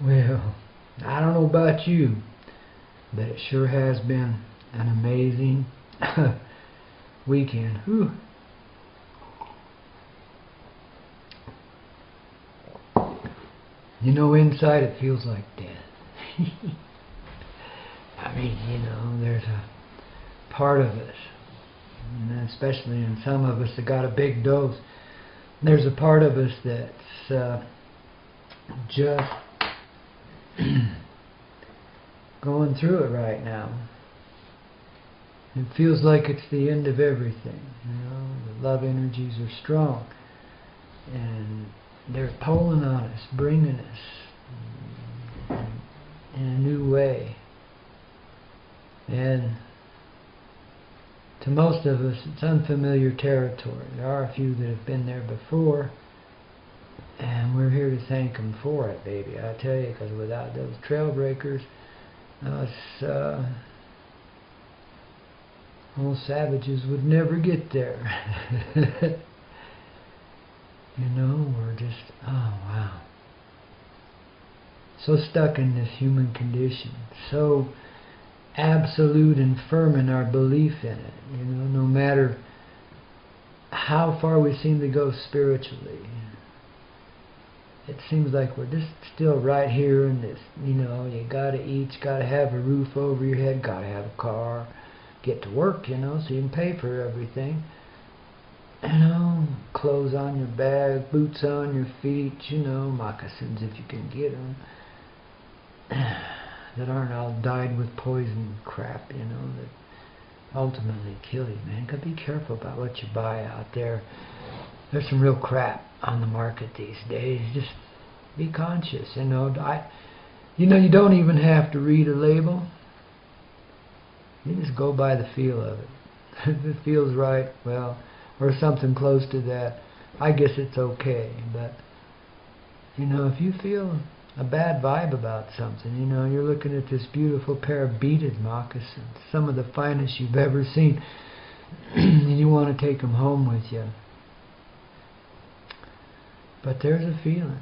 Well, I don't know about you, but it sure has been an amazing weekend. Whew. You know, inside it feels like death. I mean, you know, there's a part of us, and especially in some of us that got a big dose, there's a part of us that's just going through it right now. It feels like it's the end of everything. You know, the love energies are strong, and they're pulling on us, bringing us in a new way. And to most of us, it's unfamiliar territory. There are a few that have been there before, and we're here to thank them for it, baby. I tell you, because without those trailbreakers, us old savages would never get there. You know, we're just, oh wow, so stuck in this human condition, so absolute and firm in our belief in it. You know, no matter how far we seem to go spiritually, it seems like we're just still right here in this. You know, you gotta eat, you gotta have a roof over your head, gotta have a car, get to work, you know, so you can pay for everything. You know, clothes on your back, boots on your feet, you know, moccasins if you can get them, that aren't all dyed with poison crap, you know, that ultimately kill you, man. Gotta be careful about what you buy out there. There's some real crap on the market these days. Just be conscious, you know. You know, you don't even have to read a label. You just go by the feel of it. If it feels right, well, or something close to that, I guess it's okay. But, you know, if you feel a bad vibe about something, you know, you're looking at this beautiful pair of beaded moccasins, some of the finest you've ever seen, and you want to take them home with you. But there's a feeling,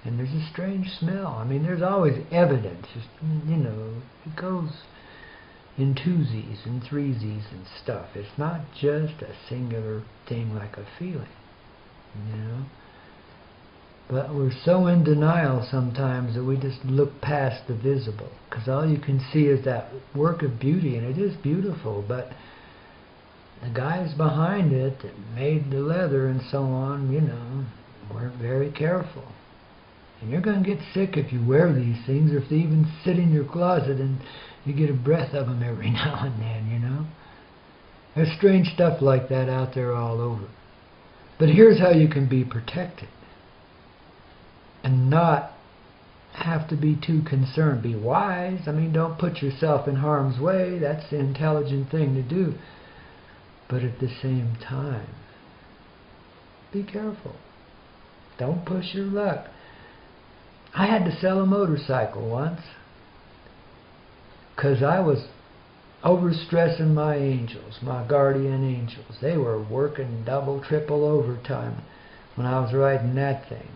and there's a strange smell. I mean, there's always evidence, you know, it goes in twosies and threesies and stuff. It's not just a singular thing like a feeling, you know. But we're so in denial sometimes that we just look past the visible, because all you can see is that work of beauty, and it is beautiful, but the guys behind it that made the leather and so on, you know, weren't very careful. And you're going to get sick if you wear these things, or if they even sit in your closet and you get a breath of them every now and then, you know. There's strange stuff like that out there all over. But here's how you can be protected and not have to be too concerned. Be wise. I mean, don't put yourself in harm's way. That's the intelligent thing to do. But at the same time, be careful. Don't push your luck. I had to sell a motorcycle once because I was overstressing my angels, my guardian angels. They were working double, triple overtime when I was riding that thing.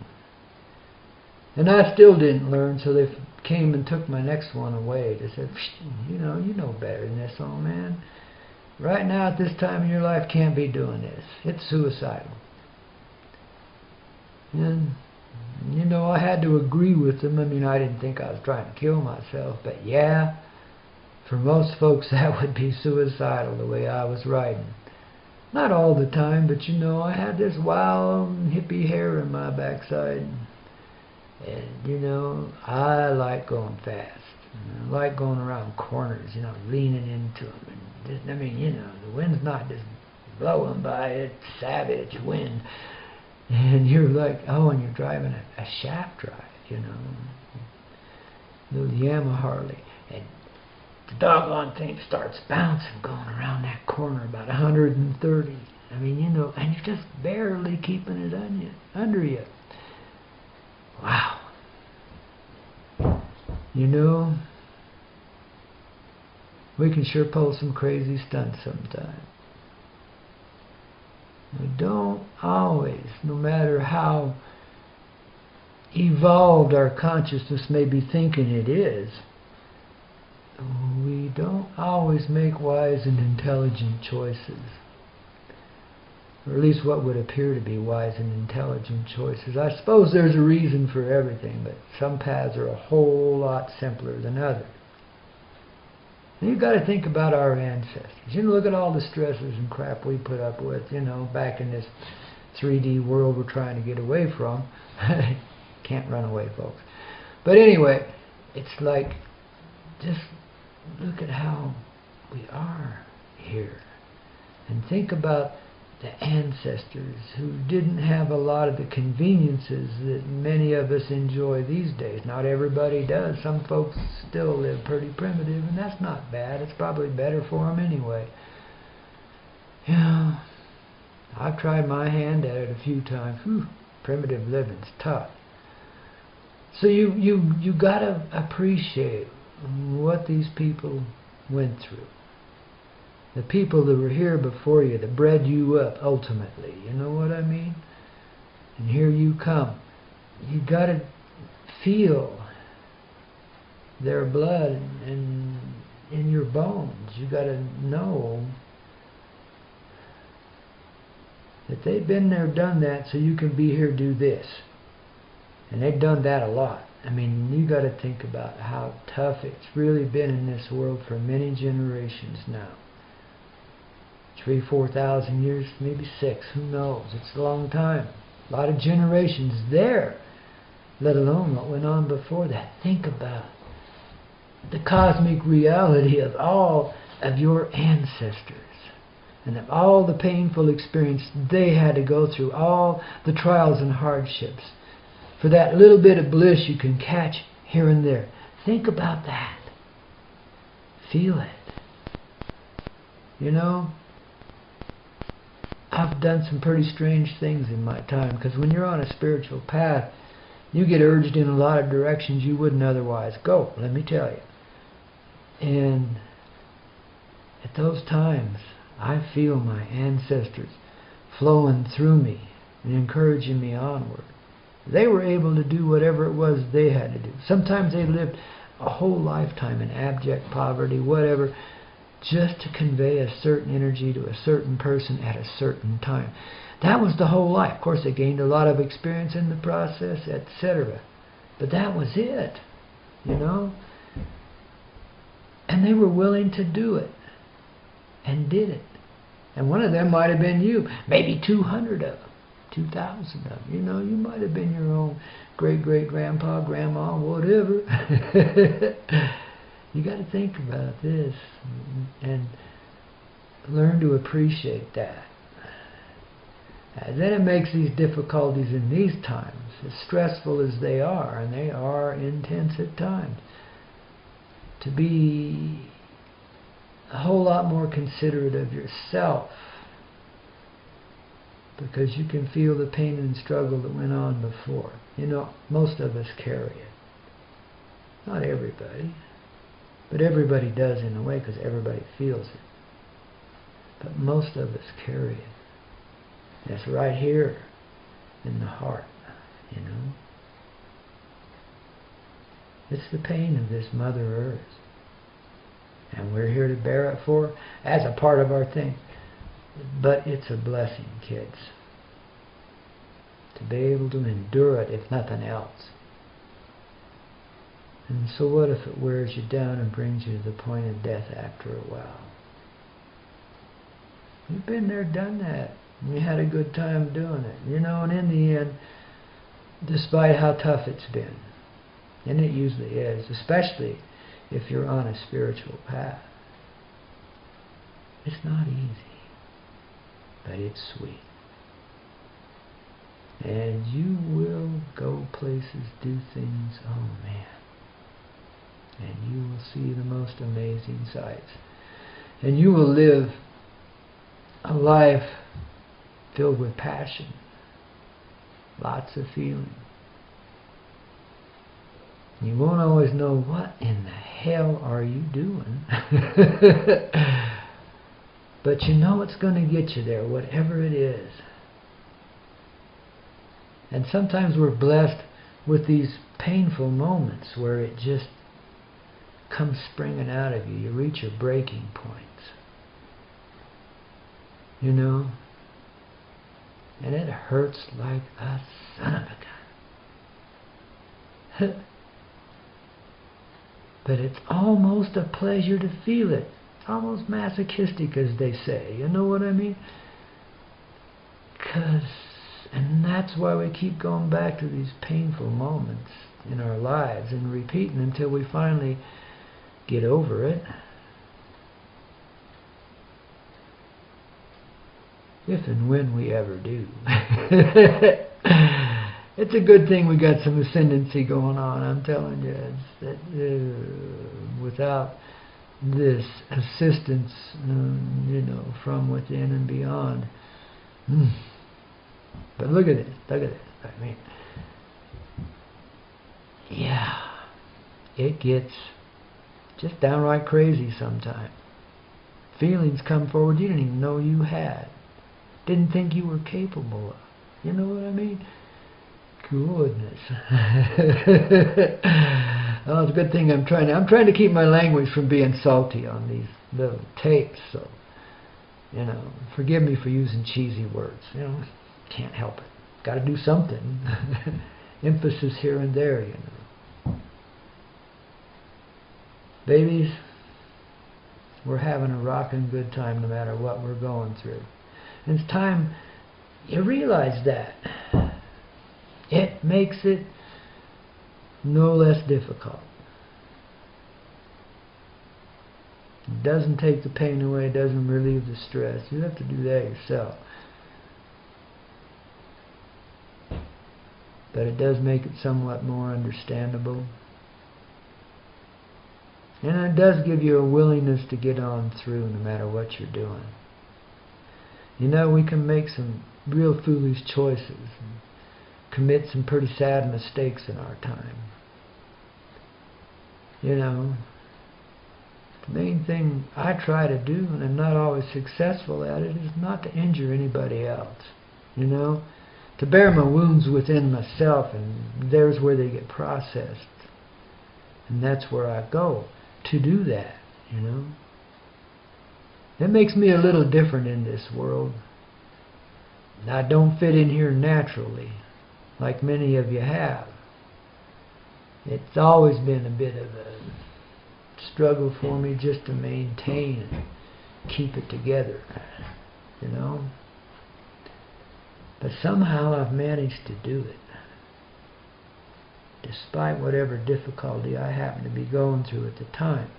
And I still didn't learn, so they came and took my next one away. They said, you know better than this, old man. Right now at this time in your life, can't be doing this. It's suicidal. And, you know, I had to agree with them. I mean, I didn't think I was trying to kill myself, but yeah, for most folks that would be suicidal the way I was riding. Not all the time, but you know, I had this wild hippie hair in my backside. And, you know, I like going fast. I like going around corners, you know, leaning into them. And just, I mean, you know, the wind's not just blowing by, it's savage wind. And you're like, oh, and you're driving a shaft drive, you know, little Yamaha Harley. And the doggone thing starts bouncing going around that corner about 130. I mean, you know, and you're just barely keeping it under you. Wow. You know, we can sure pull some crazy stunts sometimes. We don't always, no matter how evolved our consciousness may be thinking it is, we don't always make wise and intelligent choices. Or at least what would appear to be wise and intelligent choices. I suppose there's a reason for everything, but some paths are a whole lot simpler than others. And you've got to think about our ancestors. You know, look at all the stresses and crap we put up with, you know, back in this 3D world we're trying to get away from. Can't run away, folks. But anyway, it's like, just look at how we are here. And think about the ancestors who didn't have a lot of the conveniences that many of us enjoy these days. Not everybody does. Some folks still live pretty primitive, and that's not bad. It's probably better for them anyway. You know, I've tried my hand at it a few times. Whew, primitive living's tough. So you gotta appreciate what these people went through. The people that were here before you, that bred you up ultimately, you know what I mean? And here you come. You got to feel their blood in your bones. You got to know that they've been there, done that, so you can be here, do this. And they've done that a lot. I mean, you got to think about how tough it's really been in this world for many generations now. 3,000, 4,000 years, maybe 6, who knows? It's a long time. A lot of generations there, let alone what went on before that. Think about the cosmic reality of all of your ancestors and of all the painful experience they had to go through, all the trials and hardships. For that little bit of bliss you can catch here and there. Think about that. Feel it. You know, I've done some pretty strange things in my time, because when you're on a spiritual path, you get urged in a lot of directions you wouldn't otherwise go, let me tell you. And at those times, I feel my ancestors flowing through me and encouraging me onward. They were able to do whatever it was they had to do. Sometimes they lived a whole lifetime in abject poverty, whatever, just to convey a certain energy to a certain person at a certain time. That was the whole life. Of course, they gained a lot of experience in the process, etc. But that was it, you know. And they were willing to do it, and did it. And one of them might have been you, maybe 200 of them, 2,000 of them. You know, you might have been your own great-great-grandpa, grandma, whatever. You got to think about this and learn to appreciate that. And then it makes these difficulties in these times, as stressful as they are, and they are intense at times, to be a whole lot more considerate of yourself, because you can feel the pain and struggle that went on before. You know, most of us carry it. Not everybody. But everybody does in a way, because everybody feels it. But most of us carry it. That's right here in the heart, you know. It's the pain of this Mother Earth. And we're here to bear it for as a part of our thing. But it's a blessing, kids, to be able to endure it, if nothing else. And so what if it wears you down and brings you to the point of death after a while? You've been there, done that. And you had a good time doing it. You know, and in the end, despite how tough it's been, and it usually is, especially if you're on a spiritual path, it's not easy, but it's sweet. And you will go places, do things, oh man. And you will see the most amazing sights. And you will live a life filled with passion. Lots of feeling. You won't always know, what in the hell are you doing? But you know it's going to get you there, whatever it is. And sometimes we're blessed with these painful moments where it just comes springing out of you. You reach your breaking points. You know? And it hurts like a son of a gun. But it's almost a pleasure to feel it. It's almost masochistic, as they say. You know what I mean? And that's why we keep going back to these painful moments in our lives and repeating until we finally get over it. If and when we ever do. It's a good thing we got some ascendancy going on, I'm telling you. It's that, without this assistance, from within and beyond. But look at it. I mean, yeah, it gets just downright crazy sometimes. Feelings come forward you didn't even know you had. Didn't think you were capable of. You know what I mean? Goodness. Oh, it's a good thing I'm trying to keep my language from being salty on these little tapes, so, forgive me for using cheesy words, can't help it. Got to do something. Emphasis here and there, Babies, we're having a rockin' good time no matter what we're going through. And it's time you realize that. It makes it no less difficult. It doesn't take the pain away, it doesn't relieve the stress. You have to do that yourself. But it does make it somewhat more understandable. And it does give you a willingness to get on through no matter what you're doing. We can make some real foolish choices and commit some pretty sad mistakes in our time. The main thing I try to do, and I'm not always successful at it, is not to injure anybody else. To bear my wounds within myself, and there's where they get processed. And that's where I go to do that, It makes me a little different in this world. I don't fit in here naturally, like many of you have. It's always been a bit of a struggle for me just to maintain and keep it together, But somehow I've managed to do it, despite whatever difficulty I happen to be going through at the time.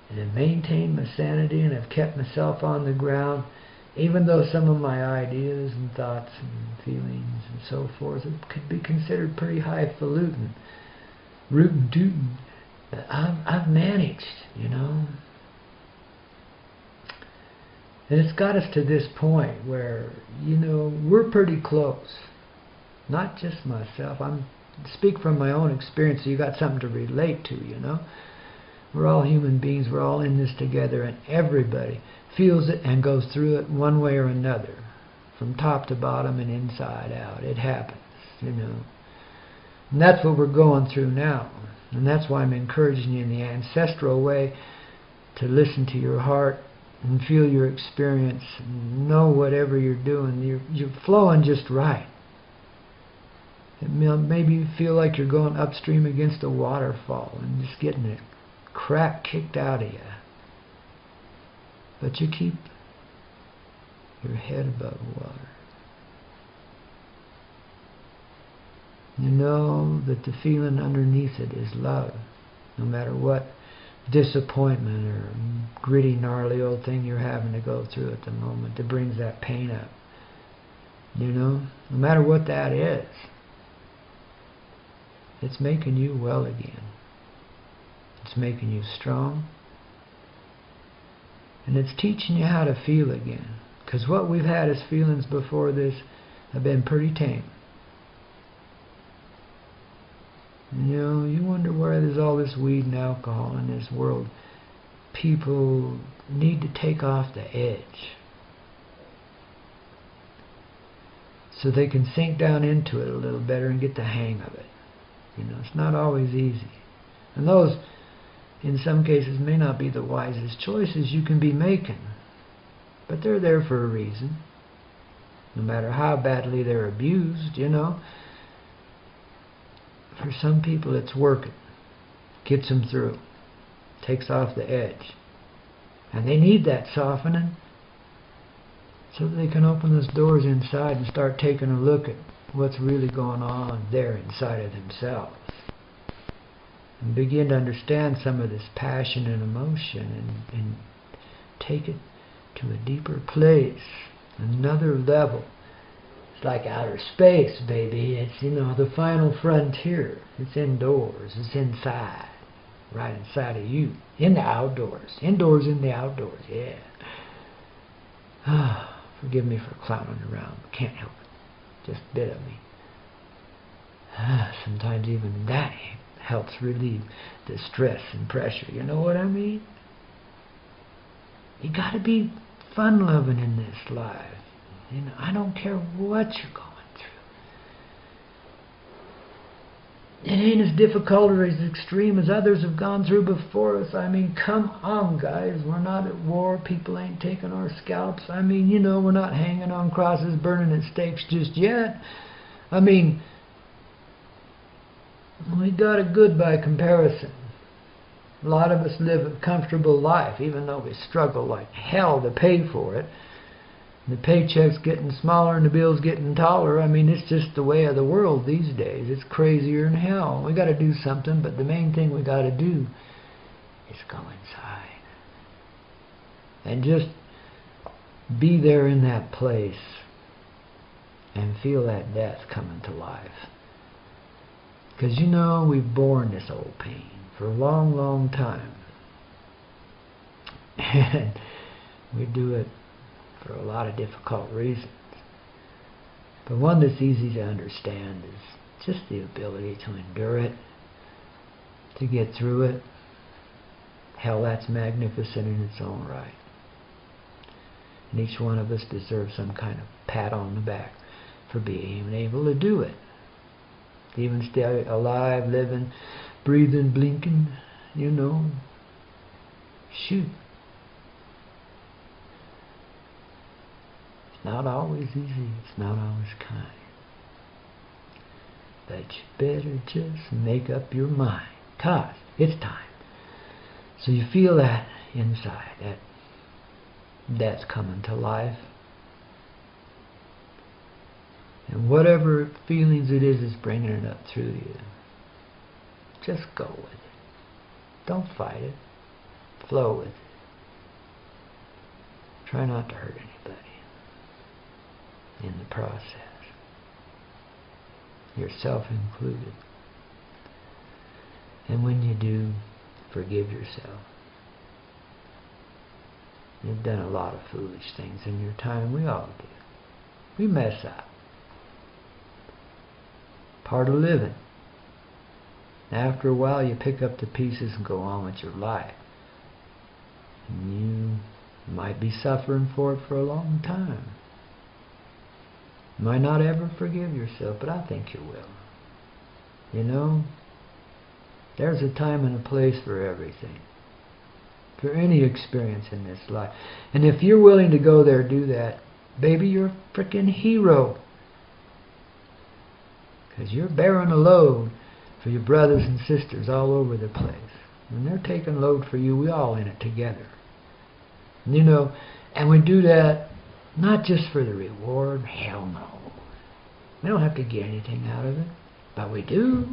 And I've maintained my sanity, and I've kept myself on the ground, even though some of my ideas and thoughts and feelings and so forth could be considered pretty highfalutin, rootin' tootin'. But I've managed, And it's got us to this point where, we're pretty close. Not just myself. I speak from my own experience, so you got something to relate to, We're all human beings. We're all in this together, and everybody feels it and goes through it one way or another, from top to bottom and inside out. It happens, And that's what we're going through now. And that's why I'm encouraging you in the ancestral way to listen to your heart and feel your experience, and know whatever you're doing, you're flowing just right. Maybe you feel like you're going upstream against a waterfall and just getting the crap kicked out of you. But you keep your head above water. You know that the feeling underneath it is love, no matter what disappointment or gritty, gnarly old thing you're having to go through at the moment that brings that pain up. No matter what that is, it's making you well again. It's making you strong. And it's teaching you how to feel again. Because what we've had as feelings before this have been pretty tame. You wonder why there's all this weed and alcohol in this world. People need to take off the edge. so they can sink down into it a little better and get the hang of it. You know, it's not always easy. And those, in some cases, may not be the wisest choices you can be making. But they're there for a reason. No matter how badly they're abused, you know. For some people it's working. Gets them through. Takes off the edge. And they need that softening so that they can open those doors inside and start taking a look at what's really going on there inside of themselves. And begin to understand some of this passion and emotion and take it to a deeper place, another level. It's like outer space, baby. It's, you know, the final frontier. It's indoors. It's inside. Right inside of you. In the outdoors. Indoors in the outdoors, yeah. Forgive me for clowning around. Can't help it. Just a bit of me. Sometimes even that helps relieve the stress and pressure. You know what I mean? You gotta be fun-loving in this life. You know, I don't care what you're going through. It ain't as difficult or as extreme as others have gone through before us. I mean, come on, guys. We're not at war. People ain't taking our scalps. I mean, you know, we're not hanging on crosses, burning at stakes just yet. I mean, we got it good by comparison. A lot of us live a comfortable life, even though we struggle like hell to pay for it. The paycheck's getting smaller and the bill's getting taller. I mean, it's just the way of the world these days. It's crazier than hell. We got to do something, but the main thing we got to do is go inside. And just be there in that place and feel that death coming to life. Because, you know, we've borne this old pain for a long, long time. And we do it for a lot of difficult reasons. But one that's easy to understand is just the ability to endure it, to get through it. Hell, that's magnificent in its own right. And each one of us deserves some kind of pat on the back for being able to do it. To even stay alive, living, breathing, blinking, you know. Shoot. It's not always easy. It's not always kind. But you better just make up your mind. 'Cause it's time. So you feel that inside, that's coming to life. And whatever feelings it is bringing it up through you, just go with it. Don't fight it. Flow with it. Try not to hurt anybody in the process, yourself included. And when you do, forgive yourself. You've done a lot of foolish things in your time. We all do. We mess up. Part of living. After a while, you pick up the pieces and go on with your life. And you might be suffering for it for a long time. You might not ever forgive yourself, but I think you will. You know, there's a time and a place for everything. For any experience in this life. And if you're willing to go there, do that, baby, you're a freaking hero. Because you're bearing a load for your brothers and sisters all over the place. When they're taking load for you, we all in it together. And, you know, and we do that not just for the reward. Hell no. We don't have to get anything out of it. But we do.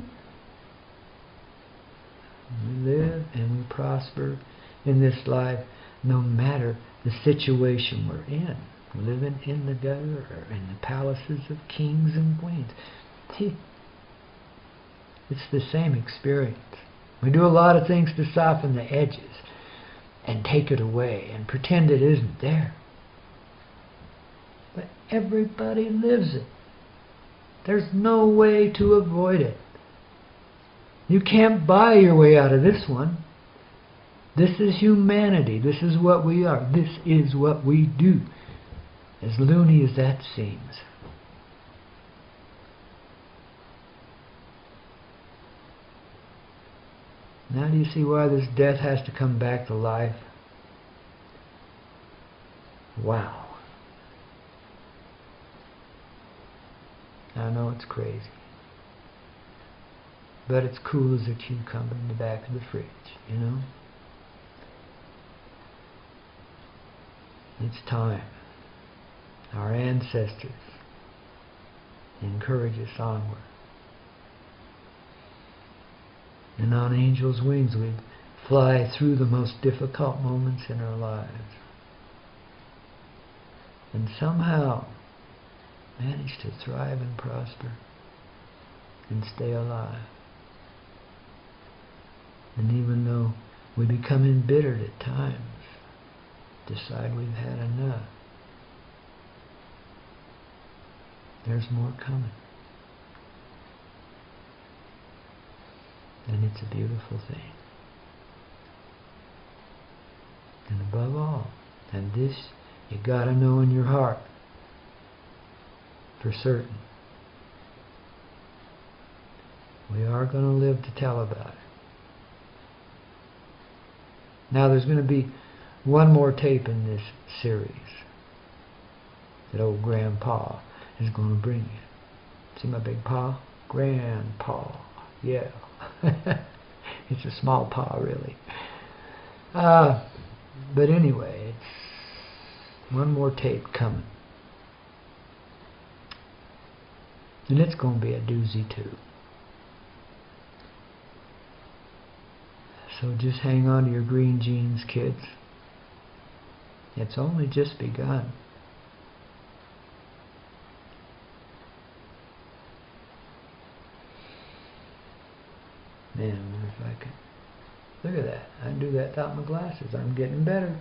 We live and we prosper in this life no matter the situation we're in. Living in the gutter or in the palaces of kings and queens. It's the same experience. We do a lot of things to soften the edges and take it away and pretend it isn't there. But everybody lives it. There's no way to avoid it. You can't buy your way out of this one. This is humanity. This is what we are. This is what we do. As loony as that seems. Now do you see why this death has to come back to life? Wow. I know it's crazy. But it's cool as a cucumber in the back of the fridge, you know? It's time. Our ancestors encourage us onward. And on angels' wings we fly through the most difficult moments in our lives. And somehow manage to thrive and prosper and stay alive. And even though we become embittered at times, decide we've had enough, there's more coming. And it's a beautiful thing. And above all, and this you gotta know in your heart for certain, we are going to live to tell about it. Now there's going to be one more tape in this series that old Grandpa is going to bring you. See my big paw? Grandpa. Yeah. It's a small paw, really. But anyway, it's one more tape coming. And it's going to be a doozy too. So just hang on to your green jeans, kids. It's only just begun. Man, I wonder if I could... Look at that. I can do that without my glasses. I'm getting better.